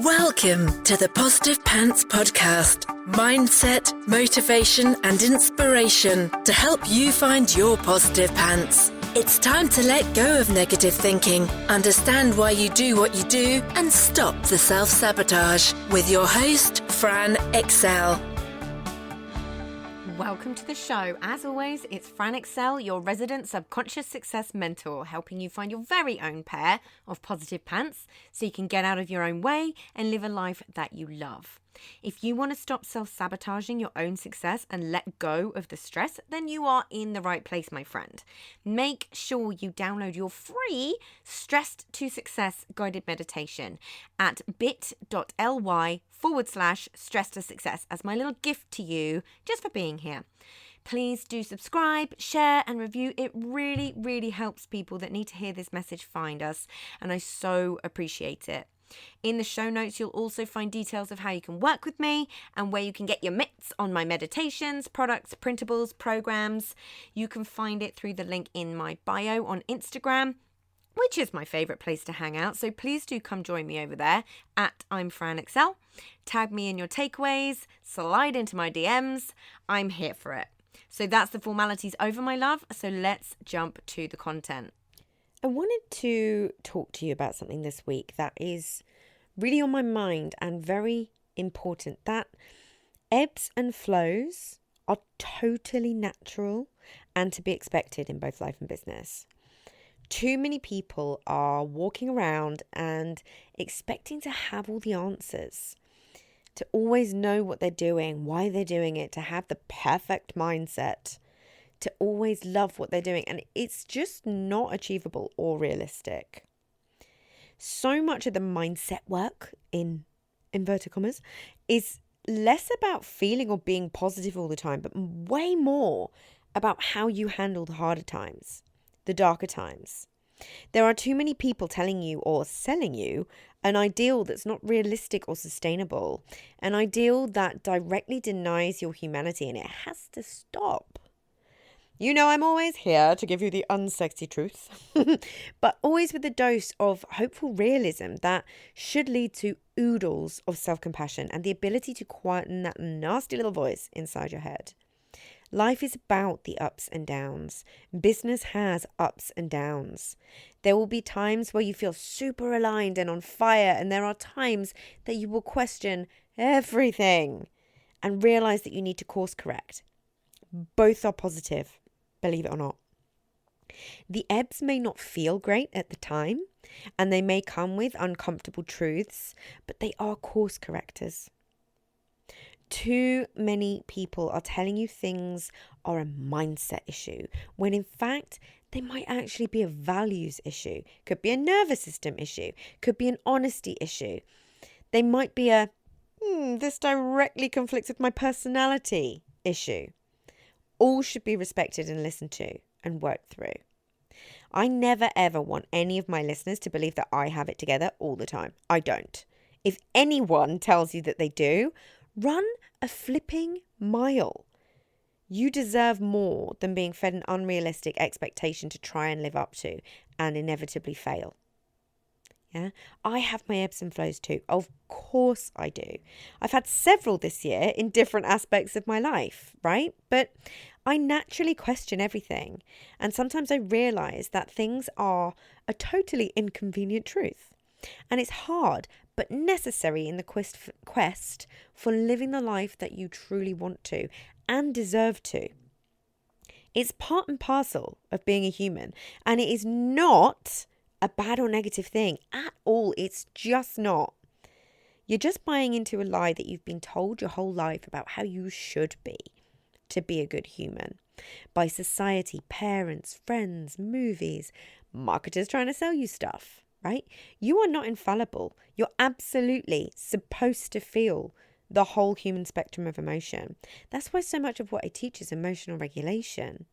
Welcome to the Positive Pants Podcast. Mindset, motivation and inspiration to help you find your positive pants. It's time to let go of negative thinking, understand why you do what you do and stop the self-sabotage with your host, Fran Excel. Welcome to the show. As always, it's Fran Excel, your resident subconscious success mentor, helping you find your very own pair of positive pants so you can get out of your own way and live a life that you love. If you want to stop self-sabotaging your own success and let go of the stress, then you are in the right place, my friend. Make sure you download your free Stressed to Success guided meditation at bit.ly/stress to success as my little gift to you just for being here. Please do subscribe, share and review. It really, really helps people that need to hear this message find us, and I so appreciate it. In the show notes, you'll also find details of how you can work with me and where you can get your mitts on my meditations, products, printables, programs. You can find it through the link in my bio on Instagram, which is my favorite place to hang out. So please do come join me over there at I'm Fran Excel. Tag me in your takeaways, slide into my DMs. I'm here for it. So that's the formalities over, my love. So let's jump to the content. I wanted to talk to you about something this week that is really on my mind and very important. That ebbs and flows are totally natural and to be expected in both life and business. Too many people are walking around and expecting to have all the answers, to always know what they're doing, why they're doing it, to have the perfect mindset, to always love what they're doing. And it's just not achievable or realistic. So much of the mindset work, in inverted commas, is less about feeling or being positive all the time, but way more about how you handle the harder times, the darker times. There are too many people telling you or selling you an ideal that's not realistic or sustainable, an ideal that directly denies your humanity, and it has to stop. You know, I'm always here to give you the unsexy truth, but always with a dose of hopeful realism that should lead to oodles of self-compassion and the ability to quieten that nasty little voice inside your head. Life is about the ups and downs. Business has ups and downs. There will be times where you feel super aligned and on fire, and there are times that you will question everything and realize that you need to course correct. Both are positive. Believe it or not. The ebbs may not feel great at the time, and they may come with uncomfortable truths, but they are course correctors. Too many people are telling you things are a mindset issue, when in fact, they might actually be a values issue. Could be a nervous system issue. Could be an honesty issue. They might be a, this directly conflicts with my personality issue. All should be respected and listened to and worked through. I never ever want any of my listeners to believe that I have it together all the time. I don't. If anyone tells you that they do, run a flipping mile. You deserve more than being fed an unrealistic expectation to try and live up to and inevitably fail. Yeah, I have my ebbs and flows too. Of course I do. I've had several this year in different aspects of my life, right? But I naturally question everything. And sometimes I realize that things are a totally inconvenient truth. And it's hard, but necessary in the quest for living the life that you truly want to and deserve to. It's part and parcel of being a human. And it is not a bad or negative thing at all. It's just not. You're just buying into a lie that you've been told your whole life about how you should be to be a good human by society, parents, friends, movies, marketers trying to sell you stuff, right? You are not infallible. You're absolutely supposed to feel the whole human spectrum of emotion. That's why so much of what I teach is emotional regulation,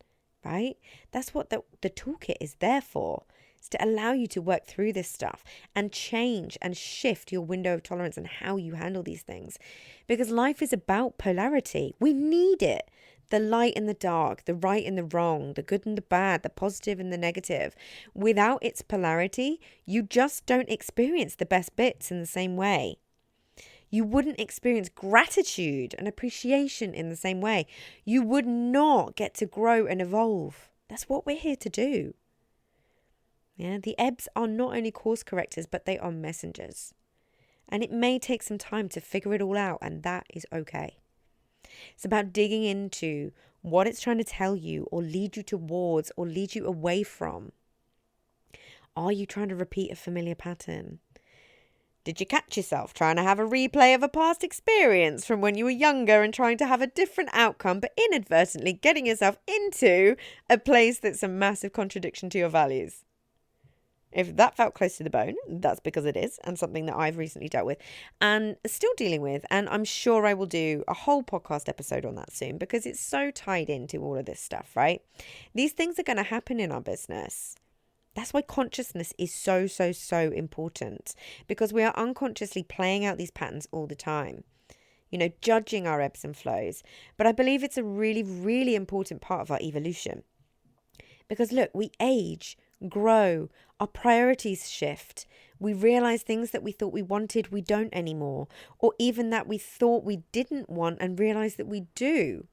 right? That's what the toolkit is there for. To allow you to work through this stuff and change and shift your window of tolerance and how you handle these things. Because life is about polarity. We need it. The light and the dark, the right and the wrong, the good and the bad, the positive and the negative. Without its polarity, you just don't experience the best bits in the same way. You wouldn't experience gratitude and appreciation in the same way. You would not get to grow and evolve. That's what we're here to do. Yeah, the Ebbs are not only course correctors, but they are messengers. And it may take some time to figure it all out, and that is okay. It's about digging into what it's trying to tell you or lead you towards or lead you away from. Are you trying to repeat a familiar pattern? Did you catch yourself trying to have a replay of a past experience from when you were younger and trying to have a different outcome, but inadvertently getting yourself into a place that's a massive contradiction to your values? If that felt close to the bone, that's because it is, and something that I've recently dealt with and still dealing with. And I'm sure I will do a whole podcast episode on that soon because it's so tied into all of this stuff, right? These things are going to happen in our business. That's why consciousness is so, so, so important, because we are unconsciously playing out these patterns all the time, judging our ebbs and flows. But I believe it's a really, really important part of our evolution. Because look, we age, grow, our priorities shift. We realize things that we thought we wanted, we don't anymore. Or even that we thought we didn't want and realize that we do.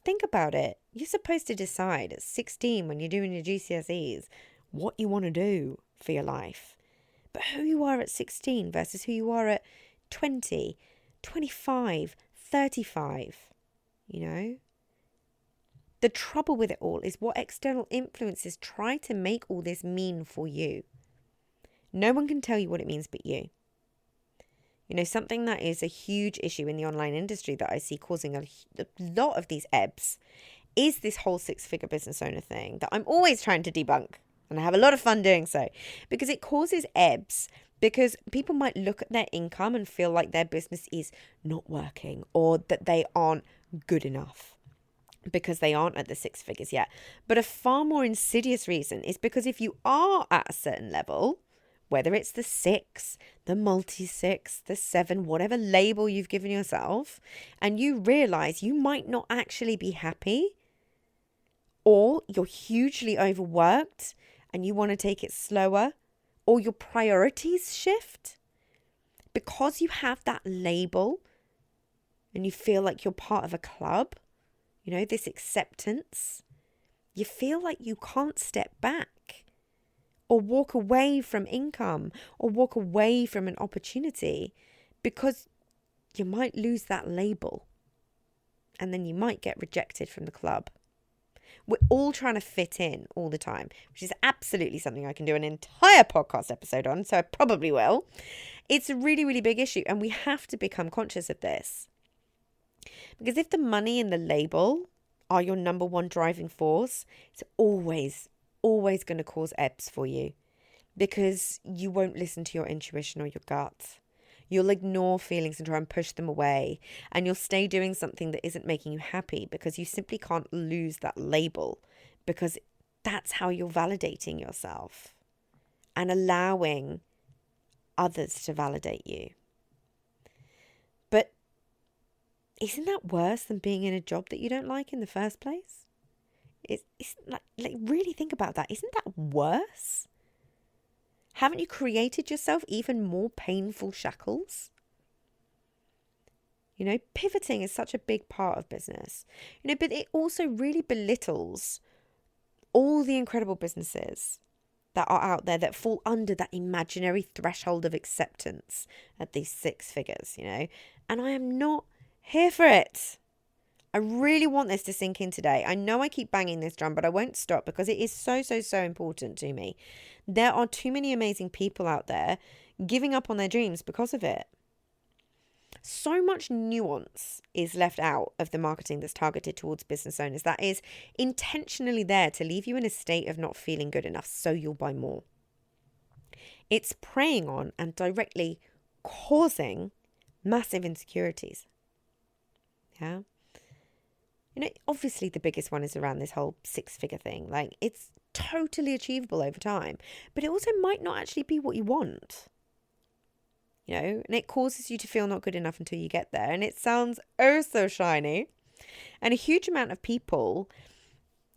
Think about it. You're supposed to decide at 16 when you're doing your GCSEs what you want to do for your life. But who you are at 16 versus who you are at 20, 25, 35, The trouble with it all is what external influences try to make all this mean for you. No one can tell you what it means but you. Something that is a huge issue in the online industry that I see causing a lot of these ebbs is this whole six-figure business owner thing that I'm always trying to debunk. And I have a lot of fun doing so because it causes ebbs because people might look at their income and feel like their business is not working or that they aren't good enough because they aren't at the six figures yet. But a far more insidious reason is because if you are at a certain level, whether it's the 6, the multi-6, the 7, whatever label you've given yourself, and you realize you might not actually be happy, or you're hugely overworked and you want to take it slower, or your priorities shift because you have that label and you feel like you're part of a club, this acceptance, you feel like you can't step back or walk away from income or walk away from an opportunity because you might lose that label and then you might get rejected from the club. We're all trying to fit in all the time, which is absolutely something I can do an entire podcast episode on, so I probably will. It's a really, really big issue, and we have to become conscious of this. Because if the money and the label are your number one driving force, it's always going to cause ebbs for you because you won't listen to your intuition or your gut. You'll ignore feelings and try and push them away. And you'll stay doing something that isn't making you happy because you simply can't lose that label, because that's how you're validating yourself and allowing others to validate you. But isn't that worse than being in a job that you don't like in the first place? It's like really think about that. Isn't that worse? Haven't you created yourself even more painful shackles? Pivoting is such a big part of business. But it also really belittles all the incredible businesses that are out there that fall under that imaginary threshold of acceptance at these six figures, And I am not here for it. I really want this to sink in today. I know I keep banging this drum, but I won't stop because it is so, so, so important to me. There are too many amazing people out there giving up on their dreams because of it. So much nuance is left out of the marketing that's targeted towards business owners that is intentionally there to leave you in a state of not feeling good enough so you'll buy more. It's preying on and directly causing massive insecurities. Yeah. Obviously the biggest one is around this whole six-figure thing. Like, it's totally achievable over time, but it also might not actually be what you want. And it causes you to feel not good enough until you get there. And it sounds oh so shiny. And a huge amount of people,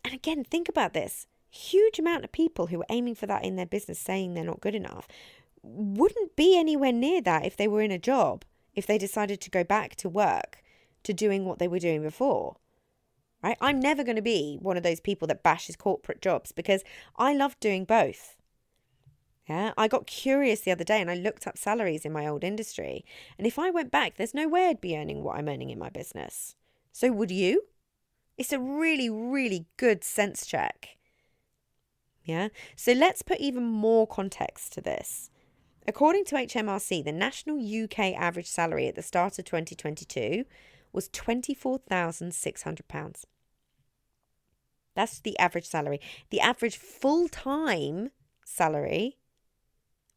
and again, think about this, huge amount of people who are aiming for that in their business, saying they're not good enough, wouldn't be anywhere near that if they were in a job. if they decided to go back to work to doing what they were doing before, right? I'm never going to be one of those people that bashes corporate jobs because I love doing both. Yeah, I got curious the other day and I looked up salaries in my old industry. And if I went back, there's no way I'd be earning what I'm earning in my business. So would you? It's a really, really good sense check. Yeah. So let's put even more context to this. According to HMRC, the national UK average salary at the start of 2022 was £24,600. That's the average salary. The average full-time salary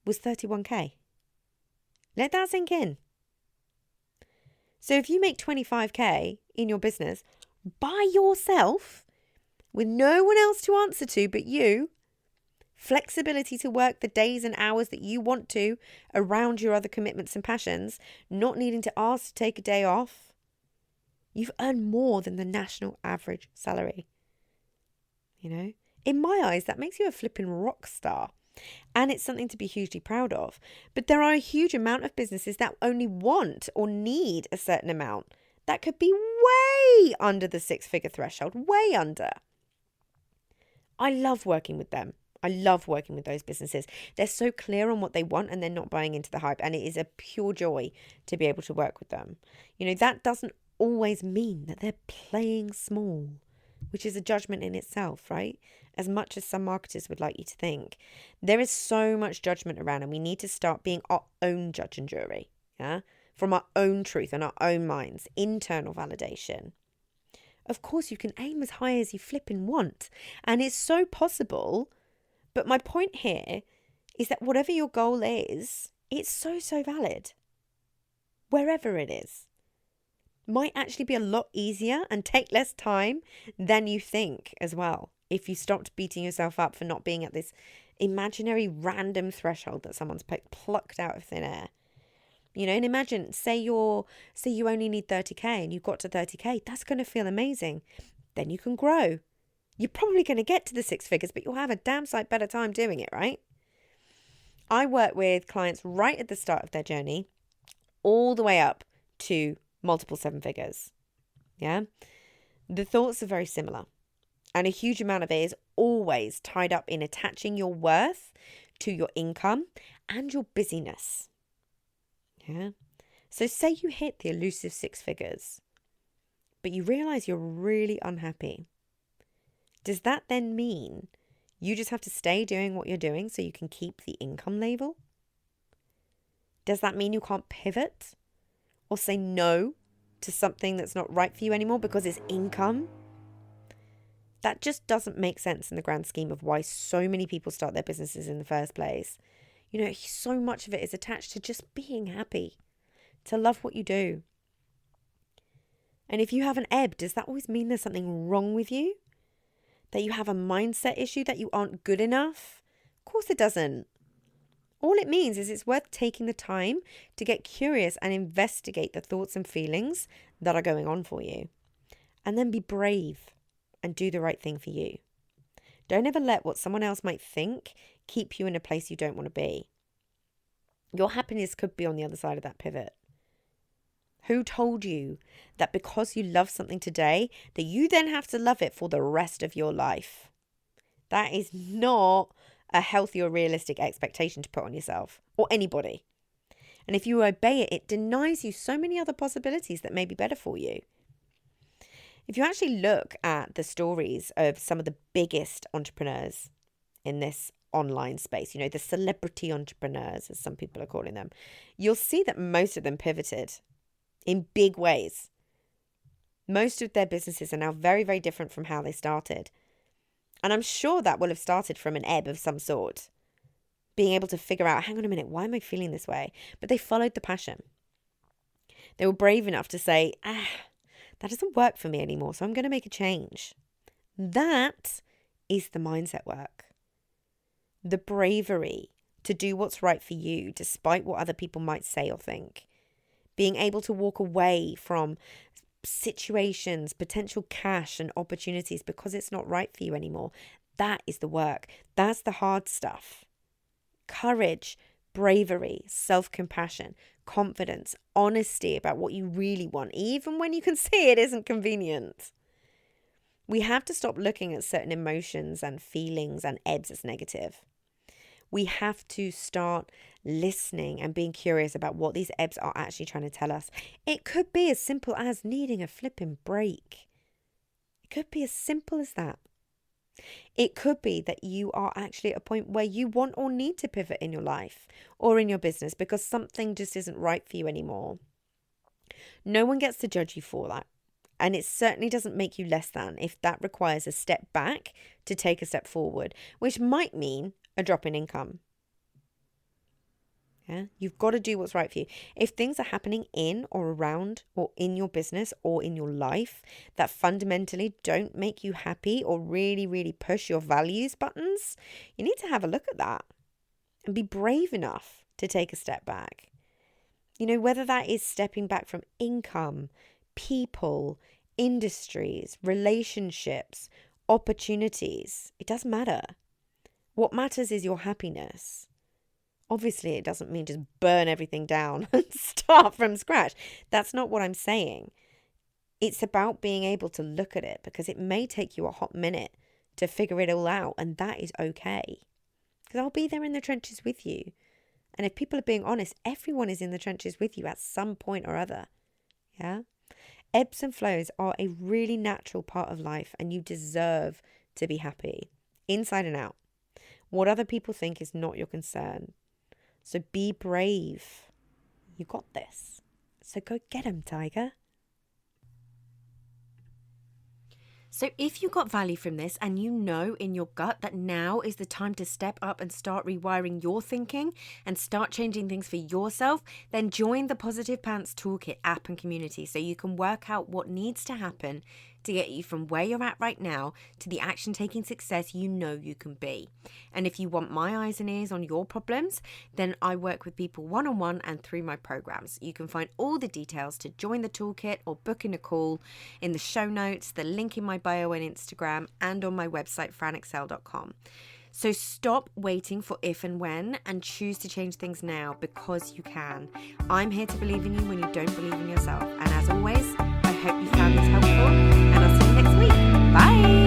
was 31k. Let that sink in. So if you make 25k in your business by yourself, with no one else to answer to but you, flexibility to work the days and hours that you want to around your other commitments and passions, not needing to ask to take a day off, you've earned more than the national average salary. You know, in my eyes, that makes you a flipping rock star. And it's something to be hugely proud of. But there are a huge amount of businesses that only want or need a certain amount that could be way under the 6-figure threshold, way under. I love working with them. I love working with those businesses. They're so clear on what they want and they're not buying into the hype. And it is a pure joy to be able to work with them. You know, that doesn't always mean that they're playing small, which is a judgment in itself, right? As much as some marketers would like you to think. There is so much judgment around and we need to start being our own judge and jury, yeah? From our own truth and our own minds, internal validation. Of course, you can aim as high as you flipping want. And it's so possible. But my point here is that whatever your goal is, it's so valid. Wherever it is. Might actually be a lot easier and take less time than you think as well. If you stopped beating yourself up for not being at this imaginary random threshold that someone's plucked out of thin air. You know, and imagine, say you only need 30k and you've got to 30k, that's going to feel amazing. Then you can grow. You're probably going to get to the 6 figures, but you'll have a damn sight better time doing it, right? I work with clients right at the start of their journey, all the way up to multiple 7 figures. Yeah. The thoughts are very similar. And a huge amount of it is always tied up in attaching your worth to your income and your busyness. Yeah. So say you hit the elusive 6 figures, but you realize you're really unhappy. Does that then mean you just have to stay doing what you're doing so you can keep the income label? Does that mean you can't pivot or say no to something that's not right for you anymore because it's income? That just doesn't make sense in the grand scheme of why so many people start their businesses in the first place. You know, so much of it is attached to just being happy, to love what you do. And if you have an ebb, does that always mean there's something wrong with you? That you have a mindset issue, that you aren't good enough? Of course it doesn't. All it means is it's worth taking the time to get curious and investigate the thoughts and feelings that are going on for you. And then be brave and do the right thing for you. Don't ever let what someone else might think keep you in a place you don't want to be. Your happiness could be on the other side of that pivot. Who told you that because you love something today, that you then have to love it for the rest of your life? That is not a healthy or realistic expectation to put on yourself or anybody. And if you obey it, it denies you so many other possibilities that may be better for you. If you actually look at the stories of some of the biggest entrepreneurs in this online space, you know, the celebrity entrepreneurs, as some people are calling them, you'll see that most of them pivoted in big ways. Most of their businesses are now very, very different from how they started. And I'm sure that will have started from an ebb of some sort. Being able to figure out, hang on a minute, why am I feeling this way? But they followed the passion. They were brave enough to say, that doesn't work for me anymore, so I'm going to make a change. That is the mindset work. The bravery to do what's right for you, despite what other people might say or think. Being able to walk away from situations, potential cash and opportunities because it's not right for you anymore. That is the work. That's the hard stuff. Courage, bravery, self-compassion, confidence, honesty about what you really want, even when you can see it isn't convenient. We have to stop looking at certain emotions and feelings and ebbs as negative. We have to start listening and being curious about what these ebbs are actually trying to tell us. It could be as simple as needing a flipping break. It could be as simple as that. It could be that you are actually at a point where you want or need to pivot in your life or in your business because something just isn't right for you anymore. No one gets to judge you for that. And it certainly doesn't make you less than if that requires a step back to take a step forward, which might mean a drop in income. Yeah, you've got to do what's right for you. If things are happening in or around or in your business or in your life that fundamentally don't make you happy or really, really push your values buttons, you need to have a look at that and be brave enough to take a step back. You know, whether that is stepping back from income, people, industries, relationships, opportunities, it doesn't matter. What matters is your happiness. Obviously, it doesn't mean just burn everything down and start from scratch. That's not what I'm saying. It's about being able to look at it because it may take you a hot minute to figure it all out, and that is okay. Because I'll be there in the trenches with you. And if people are being honest, everyone is in the trenches with you at some point or other. Yeah? Ebbs and flows are a really natural part of life, and you deserve to be happy, inside and out. What other people think is not your concern. So be brave. You got this. So go get 'em, tiger. So if you got value from this and you know in your gut that now is the time to step up and start rewiring your thinking and start changing things for yourself, then join the Positive Pants Toolkit app and community so you can work out what needs to happen to get you from where you're at right now to the action-taking success you know you can be. And if you want my eyes and ears on your problems, then I work with people one-on-one and through my programs. You can find all the details to join the toolkit or book in a call in the show notes, the link in my bio on Instagram, and on my website, franexcel.com. So stop waiting for if and when and choose to change things now because you can. I'm here to believe in you when you don't believe in yourself. And as always, I hope you found this helpful, and I'll see you next week. Bye!